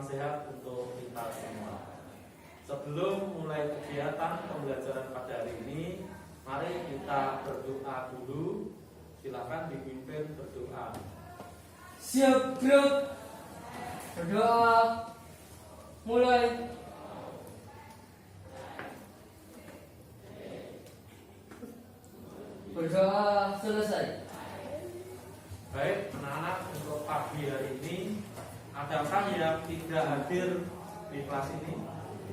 sehat untuk kita semua. Sebelum mulai kegiatan pembelajaran pada hari ini, mari kita berdoa dulu. Silakan dipimpin berdoa. Siap bro, berdoa mulai. Berdoa selesai. Baik, anak-anak, untuk pagi hari ini, adakah yang tidak hadir di kelas ini?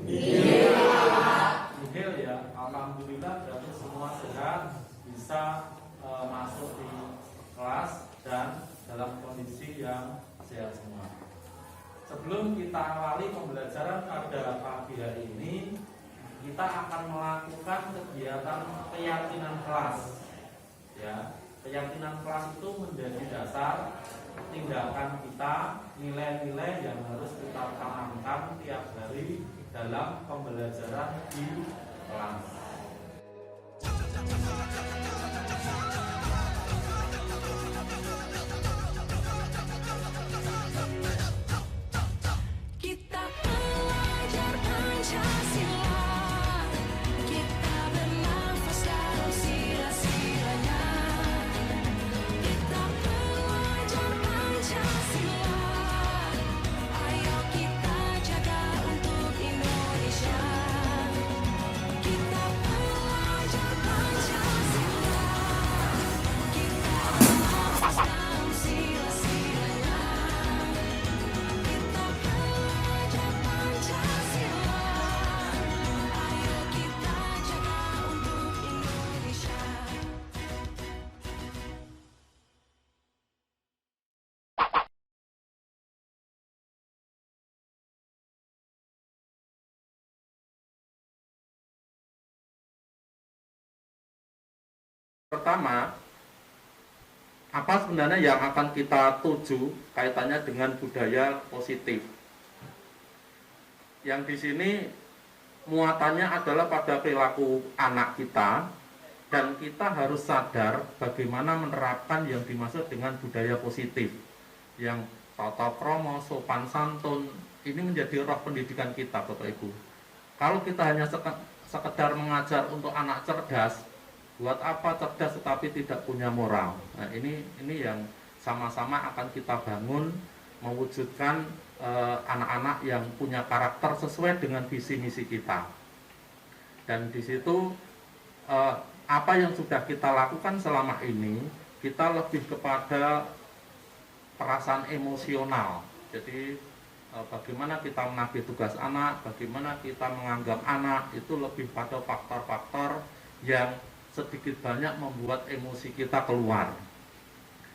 Nihil ya, alhamdulillah berarti semua sehat, bisa masuk di kelas dan dalam kondisi yang sehat semua. Sebelum kita awali pembelajaran pada pagi hari ini, kita akan melakukan kegiatan keyakinan kelas. Ya, keyakinan kelas itu menjadi dasar tindakan kita, nilai-nilai yang harus kita tanamkan tiap hari dalam pembelajaran di kelas. Kita belajar Pancasila, kita bernafas dalam sila-silanya. Kita belajar Pancasila, ayo kita jaga untuk Indonesia. Kita belajar Pancasila, kita bernafas dalam sila-silanya. Kita belajar Pancasila, ayo kita jaga untuk Indonesia. Pertama, apa sebenarnya yang akan kita tuju kaitannya dengan budaya positif? Yang di sini muatannya adalah pada perilaku anak kita, dan kita harus sadar bagaimana menerapkan yang dimaksud dengan budaya positif. Yang tata krama, sopan santun, ini menjadi roh pendidikan kita, Bapak Ibu. Kalau kita hanya sekedar mengajar untuk anak cerdas, buat apa cerdas tetapi tidak punya moral? Nah, ini yang sama-sama akan kita bangun, mewujudkan anak-anak yang punya karakter sesuai dengan visi misi kita. Dan di situ apa yang sudah kita lakukan selama ini, kita lebih kepada perasaan emosional. Jadi bagaimana kita menagih tugas anak, bagaimana kita menganggap anak, itu lebih pada faktor-faktor yang sedikit banyak membuat emosi kita keluar.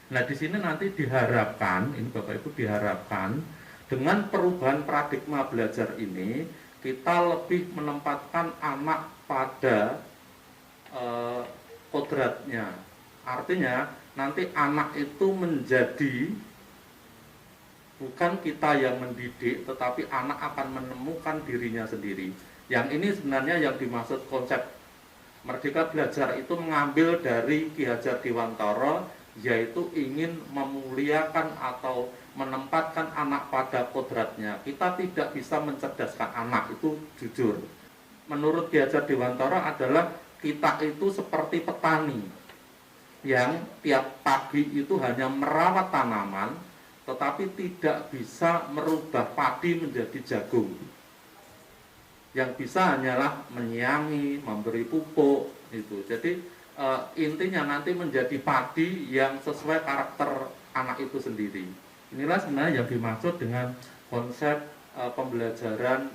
Nah, di sini nanti diharapkan, ini Bapak Ibu diharapkan, dengan perubahan paradigma belajar ini, kita lebih menempatkan anak pada kodratnya. Artinya, nanti anak itu menjadi bukan kita yang mendidik, tetapi anak akan menemukan dirinya sendiri. Yang ini sebenarnya yang dimaksud konsep Merdeka Belajar itu mengambil dari Ki Hajar Dewantara, yaitu ingin memuliakan atau menempatkan anak pada kodratnya. Kita tidak bisa mencerdaskan anak, itu jujur. Menurut Ki Hajar Dewantara adalah kita itu seperti petani yang tiap pagi itu hanya merawat tanaman, tetapi tidak bisa merubah padi menjadi jagung. Yang bisa hanyalah menyiangi, memberi pupuk, itu. Jadi intinya nanti menjadi padi yang sesuai karakter anak itu sendiri. Inilah sebenarnya yang dimaksud dengan konsep pembelajaran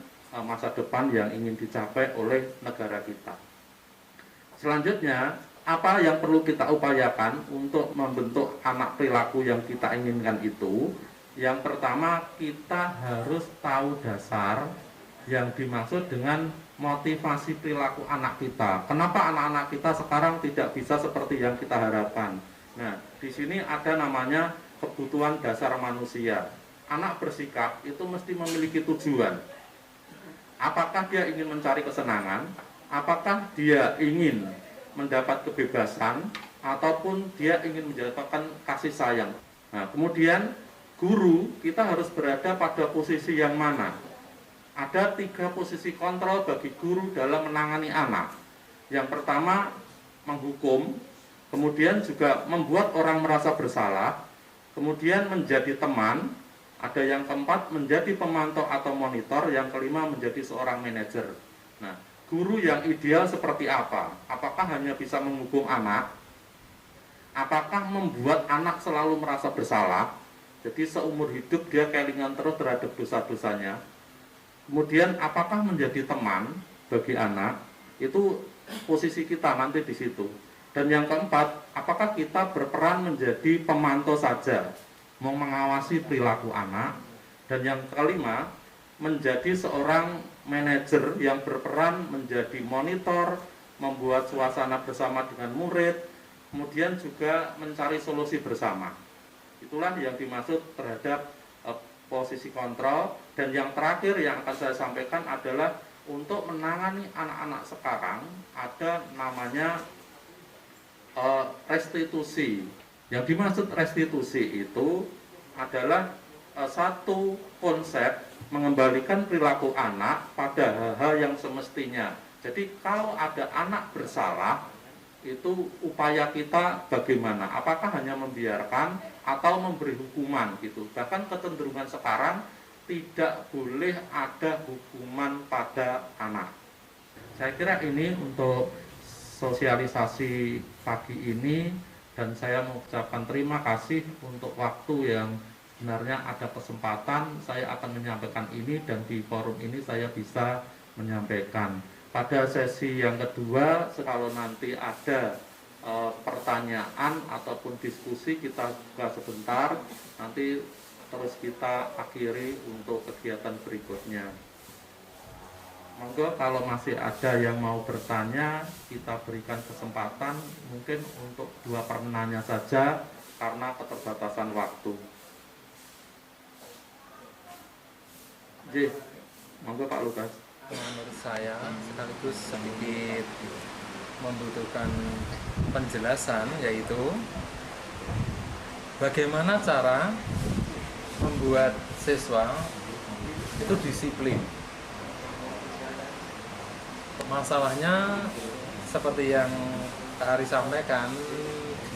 masa depan yang ingin dicapai oleh negara kita. Selanjutnya, apa yang perlu kita upayakan untuk membentuk anak perilaku yang kita inginkan itu? Yang pertama, kita harus tahu dasar yang dimaksud dengan motivasi perilaku anak kita. Kenapa anak-anak kita sekarang tidak bisa seperti yang kita harapkan? Nah, di sini ada namanya kebutuhan dasar manusia. Anak bersikap itu mesti memiliki tujuan. Apakah dia ingin mencari kesenangan? Apakah dia ingin mendapat kebebasan? Ataupun dia ingin mendapatkan kasih sayang? Nah, kemudian guru kita harus berada pada posisi yang mana? Ada 3 posisi kontrol bagi guru dalam menangani anak. Yang pertama, menghukum, kemudian juga membuat orang merasa bersalah, kemudian menjadi teman, ada yang keempat menjadi pemantau atau monitor, yang kelima menjadi seorang manajer. Nah, guru yang ideal seperti apa? Apakah hanya bisa menghukum anak? Apakah membuat anak selalu merasa bersalah? Jadi seumur hidup dia kelingan terus terhadap dosa-dosanya. Kemudian apakah menjadi teman bagi anak? Itu posisi kita nanti di situ. Dan yang keempat, apakah kita berperan menjadi pemantau saja, mau mengawasi perilaku anak? Dan yang kelima, menjadi seorang manajer yang berperan menjadi monitor, membuat suasana bersama dengan murid, kemudian juga mencari solusi bersama. Itulah yang dimaksud terhadap posisi kontrol. Dan yang terakhir yang akan saya sampaikan adalah untuk menangani anak-anak sekarang ada namanya restitusi. Yang dimaksud restitusi itu adalah satu konsep mengembalikan perilaku anak pada hal-hal yang semestinya. Jadi kalau ada anak bersalah, itu upaya kita bagaimana? Apakah hanya membiarkan atau memberi hukuman gitu? Bahkan kecenderungan sekarang tidak boleh ada hukuman pada anak. Saya kira ini untuk sosialisasi pagi ini, dan saya mengucapkan terima kasih untuk waktu yang sebenarnya ada kesempatan saya akan menyampaikan ini, dan di forum ini saya bisa menyampaikan. Pada sesi yang kedua, kalau nanti ada pertanyaan ataupun diskusi, kita buka sebentar, nanti terus kita akhiri untuk kegiatan berikutnya. Monggo kalau masih ada yang mau bertanya, kita berikan kesempatan mungkin untuk 2 penanya saja karena keterbatasan waktu. Monggo Pak Lukas. Menurut saya sekaligus sedikit membutuhkan penjelasan, yaitu bagaimana cara membuat siswa itu disiplin. Masalahnya seperti yang Kak Ari sampaikan,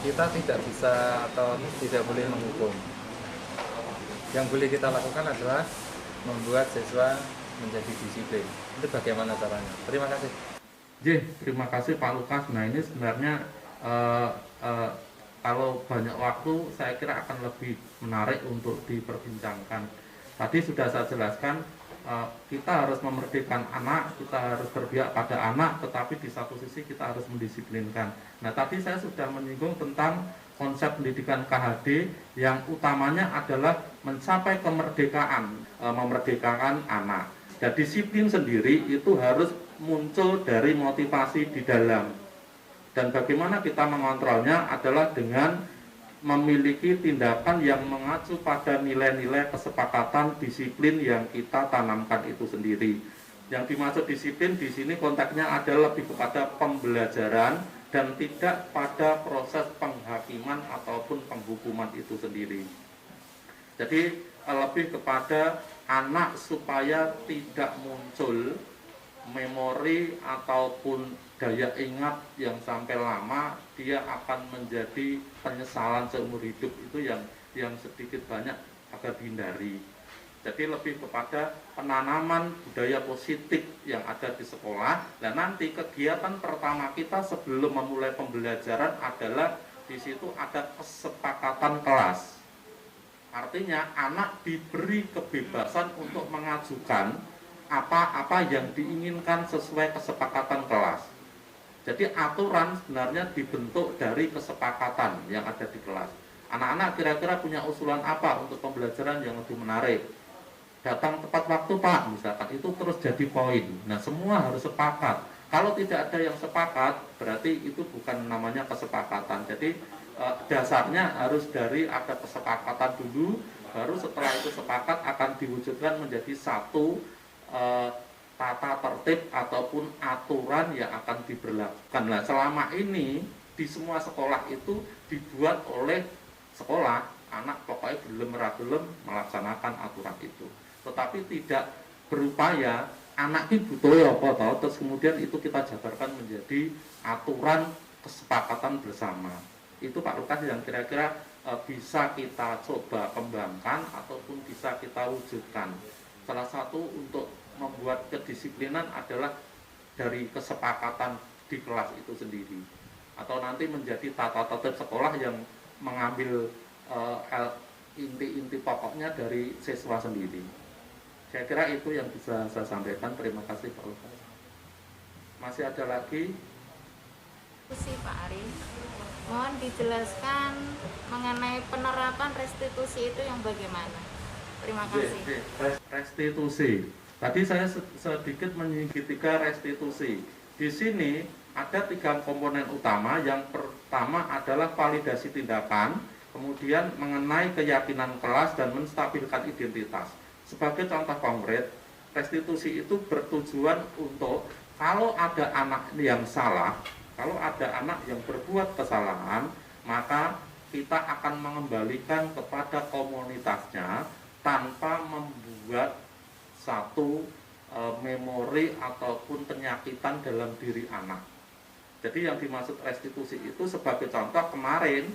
kita tidak bisa atau tidak boleh menghukum. Yang boleh kita lakukan adalah membuat siswa menjadi disiplin. Itu bagaimana caranya? Terima kasih. Terima kasih Pak Lukas. Nah, ini sebenarnya kalau banyak waktu saya kira akan lebih menarik untuk diperbincangkan. Tadi sudah saya jelaskan, kita harus memerdekakan anak, kita harus berpihak pada anak, tetapi di satu sisi kita harus mendisiplinkan. Nah, tadi saya sudah menyinggung tentang konsep pendidikan KHD yang utamanya adalah mencapai kemerdekaan, memerdekakan anak. Dan disiplin sendiri itu harus muncul dari motivasi di dalam. Dan bagaimana kita mengontrolnya adalah dengan memiliki tindakan yang mengacu pada nilai-nilai kesepakatan disiplin yang kita tanamkan itu sendiri. Yang dimaksud disiplin di sini konteksnya adalah lebih kepada pembelajaran dan tidak pada proses penghakiman ataupun penghukuman itu sendiri. Jadi lebih kepada anak supaya tidak muncul memori ataupun daya ingat yang sampai lama, dia akan menjadi penyesalan seumur hidup, itu yang sedikit banyak agar dihindari. Jadi lebih kepada penanaman budaya positif yang ada di sekolah. Dan nanti kegiatan pertama kita sebelum memulai pembelajaran adalah di situ ada kesepakatan kelas. Artinya anak diberi kebebasan untuk mengajukan apa-apa yang diinginkan sesuai kesepakatan kelas. Jadi aturan sebenarnya dibentuk dari kesepakatan yang ada di kelas. Anak-anak kira-kira punya usulan apa untuk pembelajaran yang lebih menarik? Datang tepat waktu Pak, misalkan, itu terus jadi poin. Nah, semua harus sepakat. Kalau tidak ada yang sepakat, berarti itu bukan namanya kesepakatan. Jadi dasarnya harus dari ada kesepakatan dulu, baru setelah itu sepakat akan diwujudkan menjadi satu tata tertib ataupun aturan yang akan diberlakukan. Nah, selama ini di semua sekolah itu dibuat oleh sekolah anak pokoknya belum gelem melaksanakan aturan itu. Tetapi tidak berupaya anak ini butuh ya apa toh, terus kemudian itu kita jabarkan menjadi aturan kesepakatan bersama. Itu Pak Lukas yang kira-kira bisa kita coba kembangkan ataupun bisa kita wujudkan. Salah satu untuk membuat kedisiplinan adalah dari kesepakatan di kelas itu sendiri, atau nanti menjadi tata tertib sekolah yang mengambil inti-inti pokoknya dari siswa sendiri. Saya kira itu yang bisa saya sampaikan. Terima kasih Pak Lukas. Masih ada lagi? Pak Ari, mohon dijelaskan mengenai penerapan restitusi itu yang bagaimana? Terima kasih. Restitusi. Tadi saya sedikit menyingkir 3 restitusi. Di sini ada 3 komponen utama. Yang pertama adalah validasi tindakan, kemudian mengenai keyakinan kelas dan menstabilkan identitas. Sebagai contoh konkret, restitusi itu bertujuan untuk kalau ada anak yang salah, kalau ada anak yang berbuat kesalahan, maka kita akan mengembalikan kepada komunitasnya tanpa membuat satu memori ataupun penyakitan dalam diri anak. Jadi yang dimaksud restitusi itu sebagai contoh, kemarin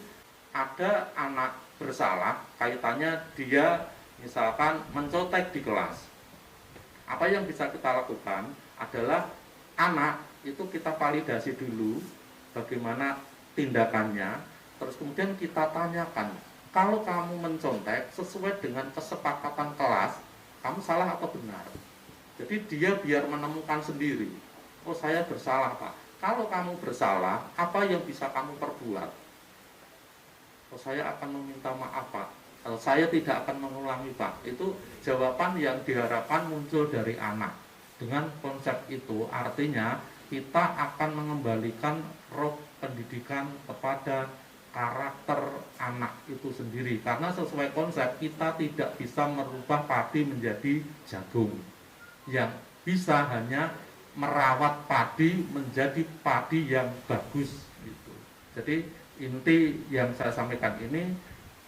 ada anak bersalah kaitannya dia misalkan mencontek di kelas. Apa yang bisa kita lakukan adalah anak itu kita validasi dulu bagaimana tindakannya, terus kemudian kita tanyakan, kalau kamu mencontek sesuai dengan kesepakatan kelas, kamu salah atau benar? Jadi dia biar menemukan sendiri, oh saya bersalah Pak. Kalau kamu bersalah, apa yang bisa kamu perbuat? Oh saya akan meminta maaf Pak, saya tidak akan mengulangi Pak. Itu jawaban yang diharapkan muncul dari anak. Dengan konsep itu artinya kita akan mengembalikan roh pendidikan kepada karakter anak itu sendiri. Karena sesuai konsep kita tidak bisa merubah padi menjadi jagung. Yang bisa hanya merawat padi menjadi padi yang bagus gitu. Jadi inti yang saya sampaikan ini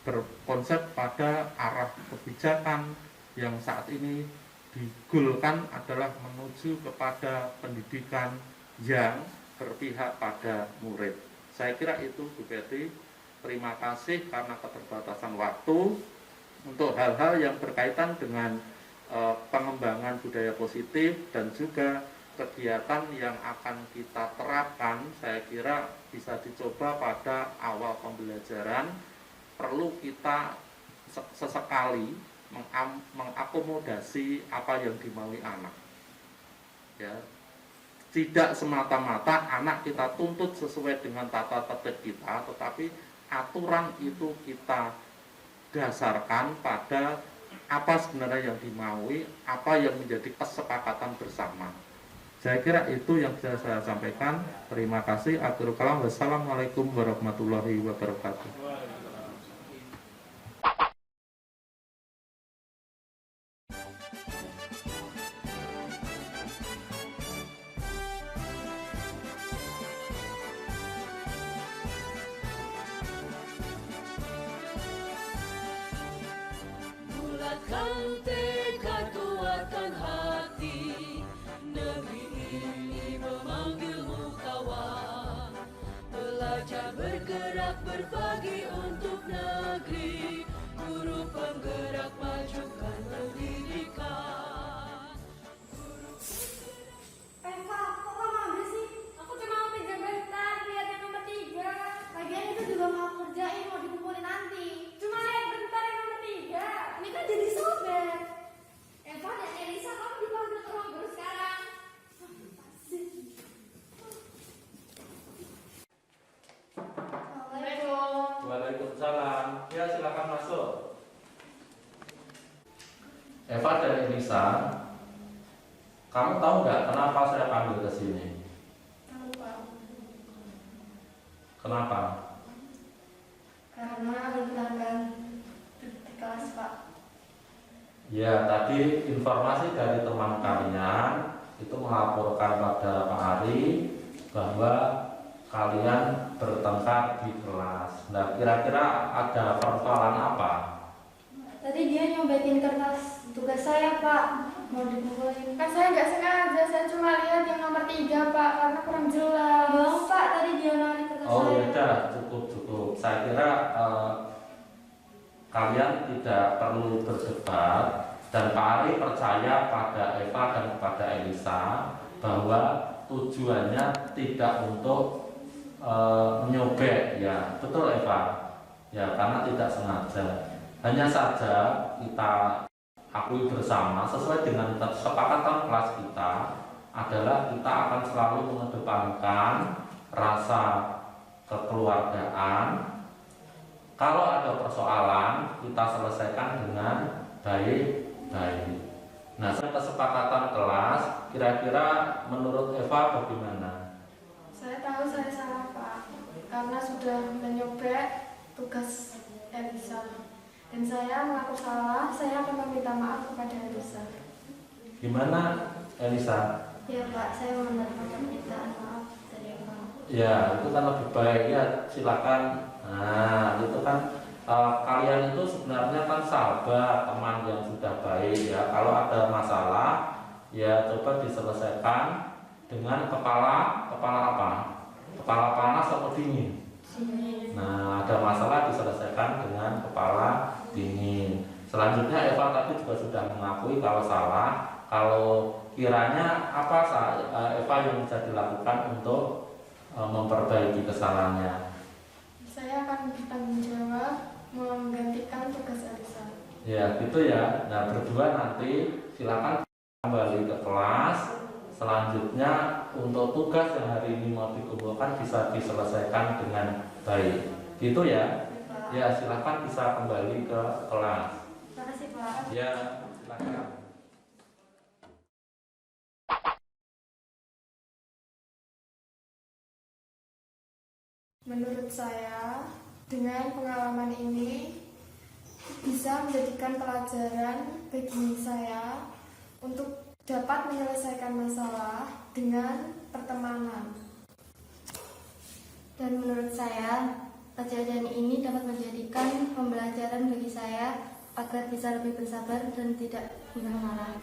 berkonsep pada arah kebijakan yang saat ini digulkan adalah menuju kepada pendidikan yang berpihak pada murid. Saya kira itu Bu Betty. Terima kasih karena keterbatasan waktu. Untuk hal-hal yang berkaitan dengan pengembangan budaya positif dan juga kegiatan yang akan kita terapkan, saya kira bisa dicoba pada awal pembelajaran. Perlu kita sesekali mengakomodasi apa yang dimaui anak. Ya, tidak semata-mata anak kita tuntut sesuai dengan tata tertib kita, tetapi aturan itu kita dasarkan pada apa sebenarnya yang dimaui, apa yang menjadi kesepakatan bersama. Saya kira itu yang bisa saya sampaikan. Terima kasih. Akhirul kalam. Wassalamualaikum warahmatullahi wabarakatuh. Bulatkan tekad, kuatkan hati, negeri ini memanggilmu kawan. Belajar bergerak berbagi untuk negeri, guru penggerak majukan pendidikan. Eva, kok lama ambil sih? Aku cuma mau pinjam bentar, lihat yang nomor 3. Lagian itu juga mau kerjain, mau dikumpulin nanti. Cuma lihat bentar yang nomor 3. Ini kan jadi sobek. Eva dan Elisa, kamu dipanggil ke ruang guru sekarang. Assalamualaikum. Waalaikumsalam. Ya, silakan masuk. Eva dan Elisa, kamu tahu nggak kenapa saya panggil ke sini? Tahu, Pak. Kenapa? Karena rintangan di kelas, Pak. Ya, tadi informasi dari teman kalian itu melaporkan pada Pak Ari bahwa kalian bertengkar di kelas. Nah, kira-kira ada persoalan apa? Tadi dia nyobetin kertas tugas saya, Pak. Mau dikumpulin. Kan saya nggak sengaja, saya cuma lihat yang nomor 3, Pak, karena kurang jelas. Bohong, Pak, tadi dia narik kertas Oh saya. ya udah, cukup. Saya kira kalian tidak perlu berdebat, dan Pak Ari percaya pada Eva dan kepada Elisa bahwa tujuannya tidak untuk menyobek, ya betul Eva, ya karena tidak sengaja. Hanya saja kita akui bersama sesuai dengan kesepakatan kelas kita adalah kita akan selalu mengedepankan rasa kekeluargaan. Kalau ada persoalan kita selesaikan dengan baik-baik. Nah, kesepakatan kelas kira-kira menurut Eva bagaimana? Saya tahu saya salah, Pak, karena sudah menyobek tugas Elisa. Dan saya mengaku salah, saya akan meminta maaf kepada Elisa. Gimana Elisa? Ya, Pak, saya menerima permintaan maaf dari Pak. Ya, itu kan lebih baik ya, silakan. Nah, itu kan kalian itu sebenarnya kan sahabat, teman yang sudah baik ya. Kalau ada masalah, ya coba diselesaikan dengan kepala apa? Kepala panas atau dingin? Nah, ada masalah diselesaikan dengan kepala dingin. Selanjutnya Eva tadi juga sudah mengakui kalau salah. Kalau kiranya apa Eva yang bisa dilakukan untuk memperbaiki kesalahannya? Saya akan bertanggung jawab menggantikan tugas Elisa. Ya, gitu ya. Nah, berdua nanti silakan kembali ke kelas. Selanjutnya untuk tugas yang hari ini mau dikumpulkan bisa diselesaikan dengan baik. Gitu ya. Ya, silakan bisa kembali ke kelas. Terima kasih, Pak. Ya, silakan. Menurut saya, dengan pengalaman ini bisa menjadikan pelajaran bagi saya untuk dapat menyelesaikan masalah dengan pertemanan. Dan menurut saya, kejadian ini dapat menjadikan pembelajaran bagi saya agar bisa lebih bersabar dan tidak mudah marah.